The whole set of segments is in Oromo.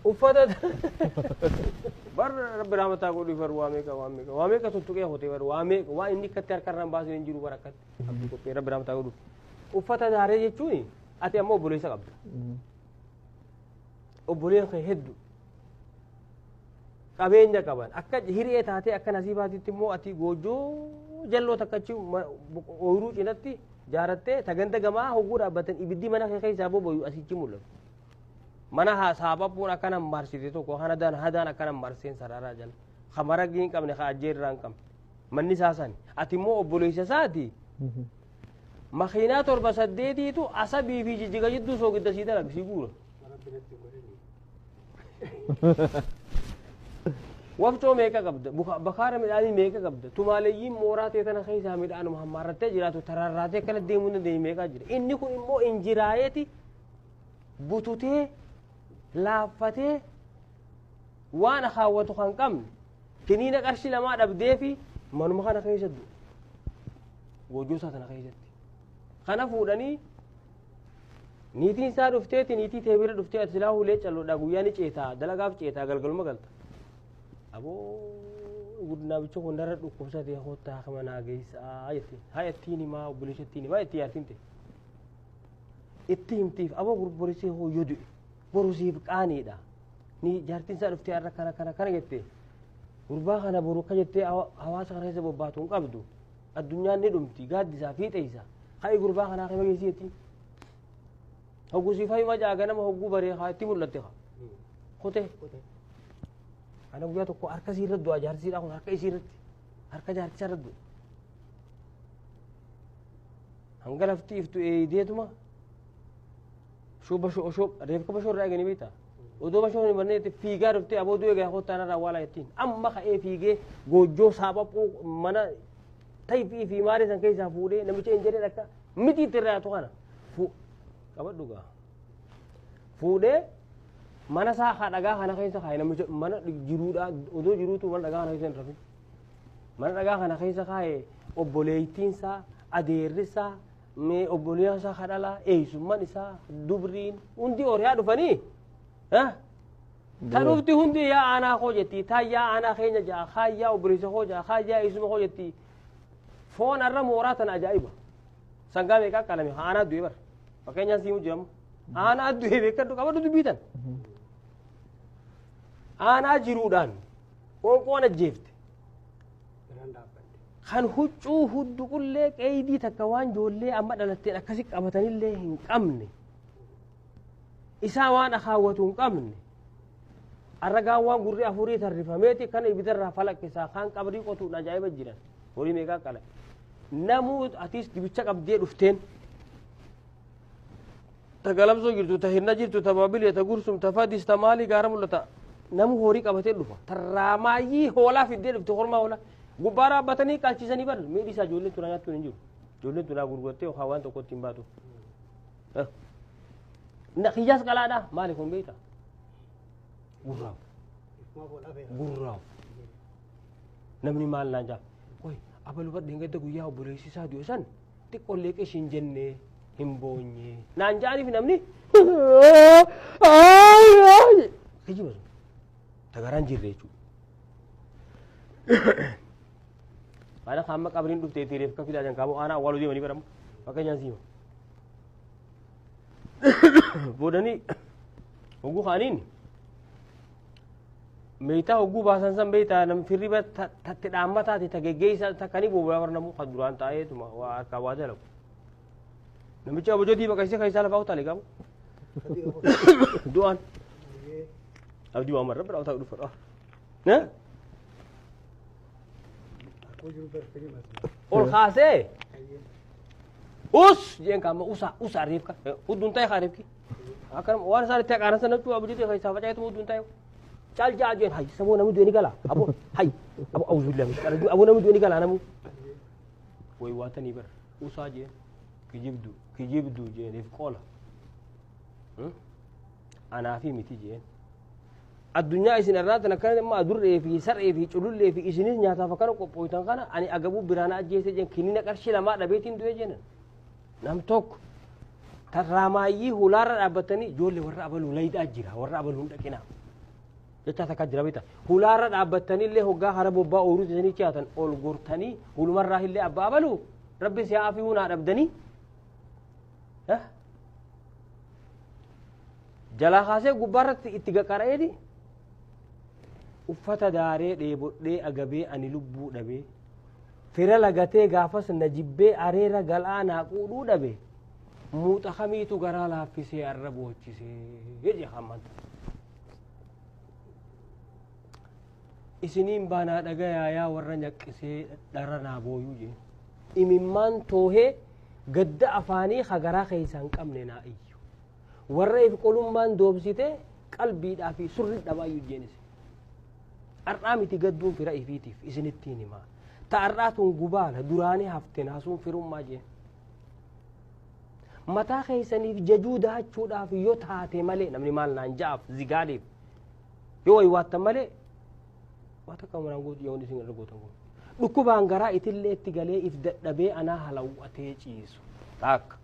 uffata bar rabbi rahmataa godhu bar waamee ka tuttuqee hotee bar waamee waan inni akkatti harkarraan baasu hin jiru bar akkatti abdii qophee rabbi rahmataa godhu uffata daaree jechuun ati ammoo obboleessa qabda obboleen kee hedduu qabeenya qaban akka hiree taatee akka nasiibaatitti immoo ati goojoo jalloo takkachi ooyiruu cinatti jaarattee taganda gamaa hogguu dhaabbatan ibiddi mana kee keessaa boboyu asichi mul'atu mana saababbuun akkana marsite tokko hadaan akkana marseen sararaa jala kamaragii hin qabne kaajjeerraa hin qabne manni saasan ati immoo obboleessa isaati makiinaa 7-8tu asabii fi jijjiga jidduu soogidda sii dalag sii guura wafcoo meeqa qabda bakaara midhaanii meeqa qabda tumaaleeyyiin mooraa ta'e tana keessaa midhaanuma hammaarrattee jiraatu tararraatee akkana deemuu dandeenye meeqaa jira inni kun immoo injiraayeti bututee laaffatee waan akaawwatu kan qabne kiniina qarshii lamaa dhabdee fi manuma kana keessatti goojoo isaa tana keessatti kana fuudhanii niitiin isaa dhufteeti niitii teebira dhuftee ati silaa hulee calloodhaa guyyaa ni ceetaa dalagaaf ceetaa galgaluma galta aboo gudnaabicha kun darra dhukkubsatee hottaa kama naa geessaa jettee haa ittiin himaa obboleessa ittiin himaa itti yaartiin ta'e itti himtiif aboo gurgurisee hoo yoo du'e borusiif qaaniidha ni jaartiin isaa dhuftee har'a kana jettee gurbaa kana boru akka jettee hawaasa kana keessa bobbaatu hin qabdu addunyaan ni dhumti gaaddisaa fiixeessa ha'i gurbaa kanaa kama geessiyetti hoggusiif ha'i majaa ganama hogguu baree haa itti mul'atte haa kotee ana guyyaa tokko harka isii irratti du'a jaarsiidha kun harka isii irratti harka jaartisaa irratti du'a hanga lafti iftu eeyideetuma reefka bashoo irraa eeganii beektaa odoo bashoo hin barneetti fiigaa dhuftee aboo du'e gaa kottaan irraa awwaalaa jettiin amma ka'ee fiigee goojjoo saaphapuu mana taifii fi maarii san keessaa fuudhee namicha hin jedhee dhakka mitiitti irraa yaatu kana qabadhu gaa fuudhee mana isaa haa dhagaa kana keessa kaa'e namicha mana jiruudha odoo jiruutu mana dhagaa kana keessa hin rafin mana dhagaa kana keessa kaa'e obboleettiin isaa adeerri isaa mee obboleessa isaa kadhalaa eeysummaan isaa dubriin hundi oriyaa dhufanii ta dhufti hundi yaa aanaa koo jetti taa yaa aanaa keenya jaa kaa yaa obboleessa koo jaa kaa yaa eeysuma koo jetti foon arra mooraa tana ajaa'iba sangaa meeqaa qalame aanaa du'e bar fakkeenyaan siimu jiramu aanaa du'e beekadhu qabadhu dubbiitan aanaa jiruudhaan qoonqoon ajjeefte kan huccuu hudduqullee qeeydii takka waan joollee amma dhalatteen akkasi qabatanillee hin qabne isaa waan akaawwatu hin qabne arragaan waan gurri afurii tarrifameeti kana ibidarraa falaqqisaa kaan qabrii qotuun ajaa'iba jiran horii meeqaa qala namuu atiis dibicha qabdee dhufteen ta galamsoo jirtu ta hirna jirtu ta baabilie ta gursum ta fadis ta maalii gaara mul'ata namu horii qabatee dhufa tarraamaayyii hoolaa fiddee dhufte hormaa hoolaa gubbaa dhaabbatanii qaalchisanii bar miidhi isaa ijoolleen tunaa nyaattuun hin jiru ijoolleen tunaa gurgurtee yookaan waan tokkotti hin baatu kiyyaas qalaadha maali kun beekta gurraaf namni maal naan jaa qoy abalu badhe hin gadda guyyaa obboleessi isaa du'e san xiqqoollee qeshiin jennee hin boonye naan jaaniif namni kijiba sun tagaraan jirre jechuudha ana kamma qabrin dhufte tireef ka fidaa jan kaabo ana awwalu deemanii baramu fakkeenyaan siima boodanii hogguu kaaniin meeytaa hogguu baasan san beeytaa nam firriba tatte dhaammataati ta geggeeysa takkanii boobaa barnamu kan duraan taa'eetuma waa harkaa waa dalagu namicha abojotii baqaysee keessaa lafaa utaalee qabu du'aan abdii waa marra biraa ta'u dhufadha ol kaasee us jeen kama usa reefka udun tay kharefki akram waan sar te qaran sanatu abu jite khay safa jaytu udun tay chal ja jeen hay sabo namu deni gala abo hay abo auzu billahi min shaitan abo namu deni gala namu way watani bar usa je kijibdu je ref qola ana fi miti jeen addunyaa isin irraatana kana ma durree fi sar'ee fi culullee fi isinis nyaataaf akkana qophooytan kana ani agabuu biraana ajjeese jeen kinina qarshii lamaa dhabeetiin du'e jeenan nam tokko tarraamaayyii hulaarra dhaabbatanii ijoollee warra abaluu laydaa jira warra abaluu hin dhaqinaa jecha takka jira bita hulaarra dhaabbattanii illee hoggaa hara bobbaa ooluu jedhanii chiyaatan ol gortanii hulumarraa illee abbaa balu rabbi si haa fi hunaa dhabdanii jalaa kaasee gubbaarratti itti gaqara'eeti uffata daaree dheebodhee agabee ani lubbuu dhabee fira lagatee gaafas na jibbee areera gal'aa naa quudhuu dhabe muuxa kamiitu garaa laaffisee arra boochisee jedhe hammanta isiniin baanaa dhagayaa yaa warra nyaqqisee dharra naa booyuu jee imimmaan toohee gadda afaanii hagaraa keessaa hin qabne naa iyyu warra if qolummaan doobsite qalbiidhaa fi surri dhabaayyuu jeenise ar'aa miti gadduun fira ifiitiif isinittiin himaa ta'arraatuun gubaala duraanii hafte naasuun firummaa jeen mataa keessaniif jajuu daachuudhaaf yoo taate malee namni maal naan ja'aaf zigaaleef yoo waywaattan malee wata kamunaan gootu yoon isin irra gootan kun dhukkubaan garaa itillee itti galee if dadhabee anaa halawwatee ciisu takka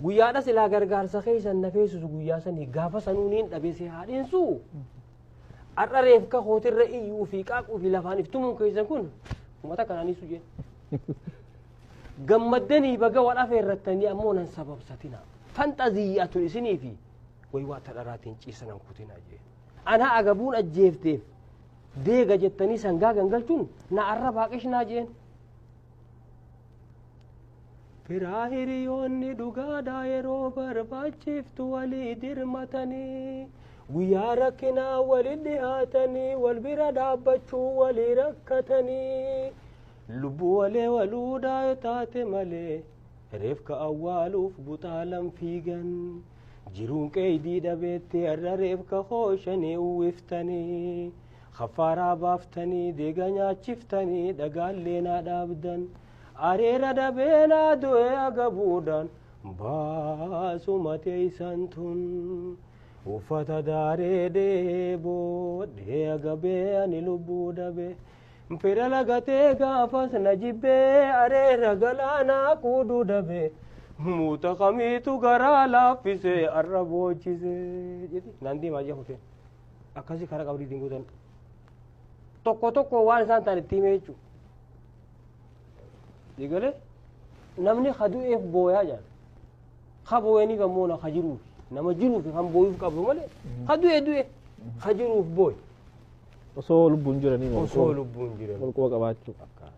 guyyaadha silaa gargaarsa keessan nafeessus guyyaa sanii gaafa sanuuniin dhabeesee haadhiinsu arra reefka hootirra iyyuu fi qaaquu fi lafaan iftumuun keessan kun umata kanaaniisu jeen gammaddanii baga wal afeerrattanii ammoo nan sababsatina fanxaziyyatun isinii fi waywaata dharaatiin ciisanan kutinaa jeen anaa agabuun ajjeefteef deega jettanii sangaa gangalchuun na arra baaqishnaa jeen firaa hiriyoonni dhugaadhaa yeroo barbaachiftu walii dirmatanii guyyaa rakkinaa walin dhihaatanii wal bira dhaabbachuu walii rakkatanii lubbuu walee waluudhaa yoo taate malee reefka awwaaluuf buxaalan fiigan jiruun qeeydii dhabeetti arra reefka hooshanii uwwiftanii khafaaraa baaftanii deega nyaachiftanii dhagaallee naa dhaabdan areera dabeenaa du'e agabuudhaan baasuma teeysan tun uffata daaree deeboo dhee agabee ani lubbuu dhabe fira lagatee gaafas na jibbee areera galaanaa quudhuu dhabe muuxa kamiitu garaa laaffisee arra boochisee jedhi naan deemaa jee hufeen akkasii kara qabriitiin guutan tokko waan isaan ta'an itti himee jechuudha digale namni hadu'eef booyaa jaan ha booyanii gammoona ha jiruuf nama jiruuf kan booyuuf qabu malee du'e ha jiruuf booy osoo lubbuun jiranii osoo lubbuun jiran wal quba qabaachuu akkaas